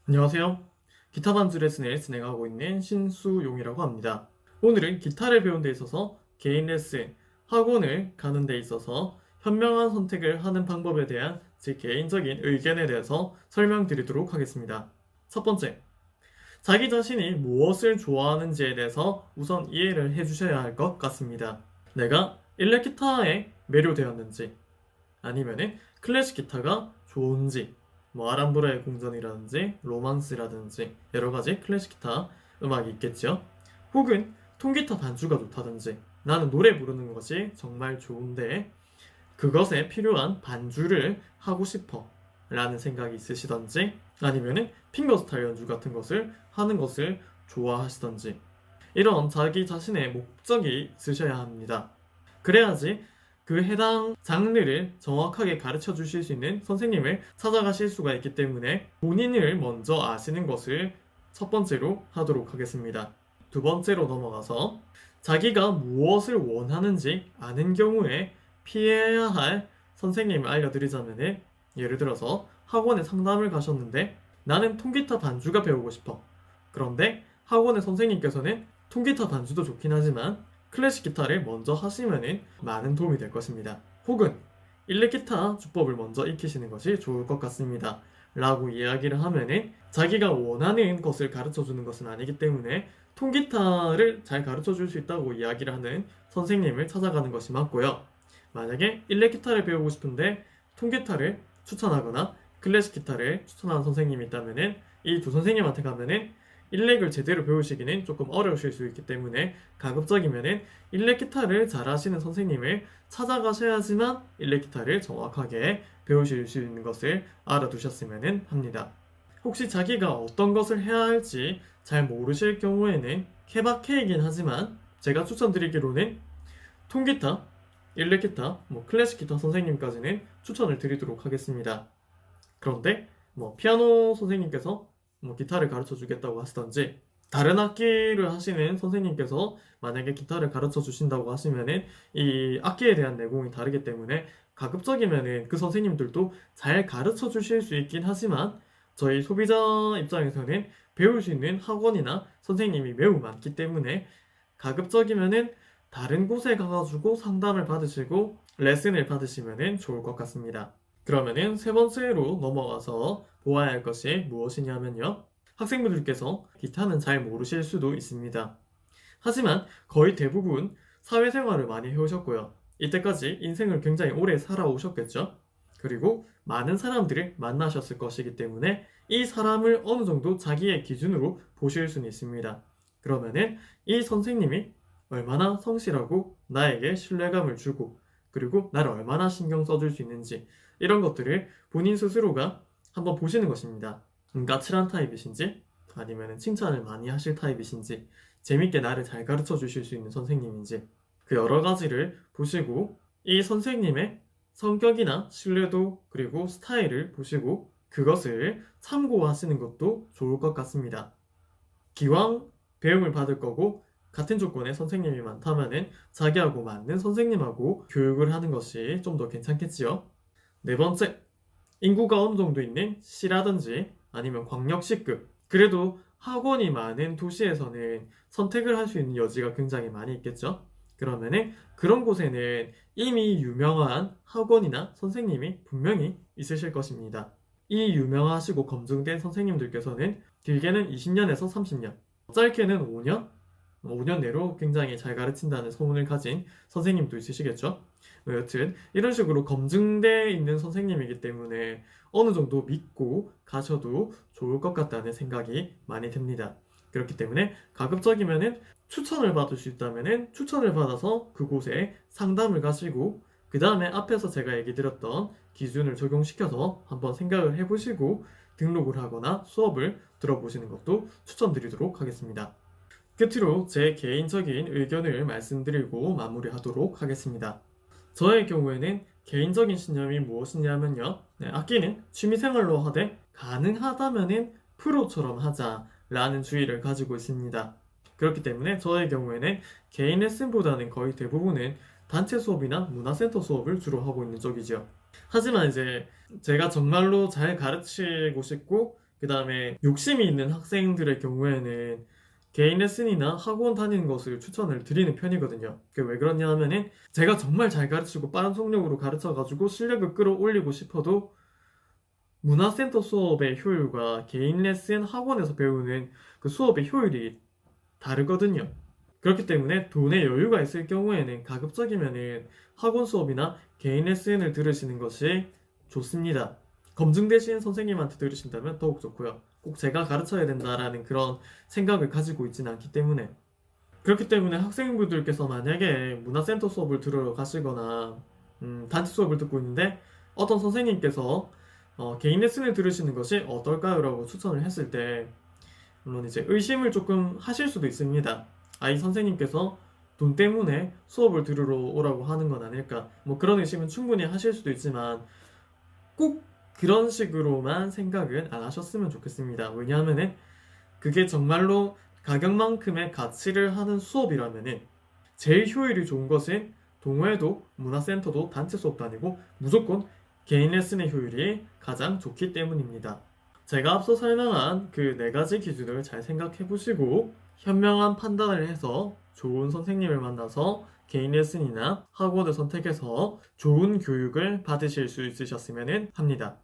안녕하세요. 기타 반주 레슨을 진행하고 있는 신수용이라고 합니다. 오늘은 기타를 배우는 데 있어서 개인 레슨, 학원을 가는 데 있어서 현명한 선택을 하는 방법에 대한 제 개인적인 의견에 대해서 설명드리도록 하겠습니다. 첫 번째, 자기 자신이 무엇을 좋아하는지에 대해서 우선 이해를 해주셔야 할 것 같습니다. 내가 일렉 기타에 매료되었는지, 아니면은 클래식 기타가 좋은지, 뭐 아람브라의 궁전이라든지 로망스라든지 여러 가지 클래식 기타 음악이 있겠죠. 혹은 통기타 반주가 좋다든지 나는 노래 부르는 것이 정말 좋은데 그것에 필요한 반주를 하고 싶어 라는 생각이 있으시던지 아니면은 핑거스타일 연주 같은 것을 하는 것을 좋아하시던지 이런 자기 자신의 목적이 있으셔야 합니다. 그래야지 그 해당 장르를 정확하게 가르쳐 주실 수 있는 선생님을 찾아가실 수가 있기 때문에 본인을 먼저 아시는 것을 첫 번째로 하도록 하겠습니다. 두 번째로 넘어가서 자기가 무엇을 원하는지 아는 경우에 피해야 할 선생님을 알려드리자면 예를 들어서 학원에 상담을 가셨는데 나는 통기타 반주가 배우고 싶어. 그런데 학원의 선생님께서는 통기타 반주도 좋긴 하지만 클래식 기타를 먼저 하시면 많은 도움이 될 것입니다. 혹은 일렉 기타 주법을 먼저 익히시는 것이 좋을 것 같습니다. 라고 이야기를 하면은 자기가 원하는 것을 가르쳐 주는 것은 아니기 때문에 통기타를 잘 가르쳐 줄 수 있다고 이야기를 하는 선생님을 찾아가는 것이 맞고요. 만약에 일렉 기타를 배우고 싶은데 통기타를 추천하거나 클래식 기타를 추천하는 선생님이 있다면은 이 두 선생님한테 가면은 일렉을 제대로 배우시기는 조금 어려우실 수 있기 때문에 가급적이면은 일렉 기타를 잘하시는 선생님을 찾아가셔야지만 일렉 기타를 정확하게 배우실 수 있는 것을 알아두셨으면 합니다. 혹시 자기가 어떤 것을 해야 할지 잘 모르실 경우에는 케바케이긴 하지만 제가 추천드리기로는 통기타, 일렉 기타, 클래식 기타 선생님까지는 추천을 드리도록 하겠습니다. 그런데 피아노 선생님께서 기타를 가르쳐 주겠다고 하시던지 다른 악기를 하시는 선생님께서 만약에 기타를 가르쳐 주신다고 하시면은 이 악기에 대한 내공이 다르기 때문에 가급적이면은 그 선생님들도 잘 가르쳐 주실 수 있긴 하지만 저희 소비자 입장에서는 배울 수 있는 학원이나 선생님이 매우 많기 때문에 가급적이면은 다른 곳에 가가지고 상담을 받으시고 레슨을 받으시면은 좋을 것 같습니다. 그러면은 세 번째로 넘어가서 보아야 할 것이 무엇이냐면요. 학생분들께서 기타는 잘 모르실 수도 있습니다. 하지만 거의 대부분 사회생활을 많이 해오셨고요. 이때까지 인생을 굉장히 오래 살아오셨겠죠. 그리고 많은 사람들을 만나셨을 것이기 때문에 이 사람을 어느 정도 자기의 기준으로 보실 수는 있습니다. 그러면은 이 선생님이 얼마나 성실하고 나에게 신뢰감을 주고 그리고 나를 얼마나 신경 써줄 수 있는지 이런 것들을 본인 스스로가 한번 보시는 것입니다. 까칠한 타입이신지 아니면 칭찬을 많이 하실 타입이신지 재밌게 나를 잘 가르쳐 주실 수 있는 선생님인지 그 여러 가지를 보시고 이 선생님의 성격이나 신뢰도 그리고 스타일을 보시고 그것을 참고하시는 것도 좋을 것 같습니다. 기왕 배움을 받을 거고 같은 조건의 선생님이 많다면은 자기하고 맞는 선생님하고 교육을 하는 것이 좀 더 괜찮겠지요. 네 번째, 인구가 어느 정도 있는 시라든지 아니면 광역시급 그래도 학원이 많은 도시에서는 선택을 할 수 있는 여지가 굉장히 많이 있겠죠. 그러면은 그런 곳에는 이미 유명한 학원이나 선생님이 분명히 있으실 것입니다. 이 유명하시고 검증된 선생님들께서는 길게는 20년에서 30년, 짧게는 5년, 5년 내로 굉장히 잘 가르친다는 소문을 가진 선생님도 있으시겠죠. 여튼 이런 식으로 검증되어 있는 선생님이기 때문에 어느 정도 믿고 가셔도 좋을 것 같다는 생각이 많이 듭니다. 그렇기 때문에 가급적이면은 추천을 받을 수 있다면은 추천을 받아서 그곳에 상담을 가시고 그 다음에 앞에서 제가 얘기 드렸던 기준을 적용시켜서 한번 생각을 해보시고 등록을 하거나 수업을 들어보시는 것도 추천드리도록 하겠습니다. 끝으로 제 개인적인 의견을 말씀드리고 마무리하도록 하겠습니다. 저의 경우에는 개인적인 신념이 무엇이냐면요. 악기는 취미생활로 하되 가능하다면은 프로처럼 하자라는 주의를 가지고 있습니다. 그렇기 때문에 저의 경우에는 개인 레슨보다는 거의 대부분은 단체 수업이나 문화센터 수업을 주로 하고 있는 쪽이죠. 하지만 이제 제가 정말로 잘 가르치고 싶고 그 다음에 욕심이 있는 학생들의 경우에는 개인 레슨이나 학원 다니는 것을 추천을 드리는 편이거든요. 그게 왜 그러냐 하면은 제가 정말 잘 가르치고 빠른 속력으로 가르쳐가지고 실력을 끌어올리고 싶어도 문화센터 수업의 효율과 개인 레슨 학원에서 배우는 그 수업의 효율이 다르거든요. 그렇기 때문에 돈에 여유가 있을 경우에는 가급적이면은 학원 수업이나 개인 레슨을 들으시는 것이 좋습니다. 검증되신 선생님한테 들으신다면 더욱 좋고요. 꼭 제가 가르쳐야 된다라는 그런 생각을 가지고 있지는 않기 때문에. 그렇기 때문에 학생분들께서 만약에 문화센터 수업을 들으러 가시거나 단체 수업을 듣고 있는데 어떤 선생님께서 개인 레슨을 들으시는 것이 어떨까요? 라고 추천을 했을 때 물론 이제 의심을 조금 하실 수도 있습니다. 아, 이 선생님께서 돈 때문에 수업을 들으러 오라고 하는 건 아닐까? 뭐 그런 의심은 충분히 하실 수도 있지만 꼭 그런 식으로만 생각은 안 하셨으면 좋겠습니다. 왜냐하면은 그게 정말로 가격만큼의 가치를 하는 수업이라면은 제일 효율이 좋은 것은 동호회도 문화센터도 단체 수업도 아니고 무조건 개인 레슨의 효율이 가장 좋기 때문입니다. 제가 앞서 설명한 그 네 가지 기준을 잘 생각해 보시고 현명한 판단을 해서 좋은 선생님을 만나서 개인 레슨이나 학원을 선택해서 좋은 교육을 받으실 수 있으셨으면 합니다.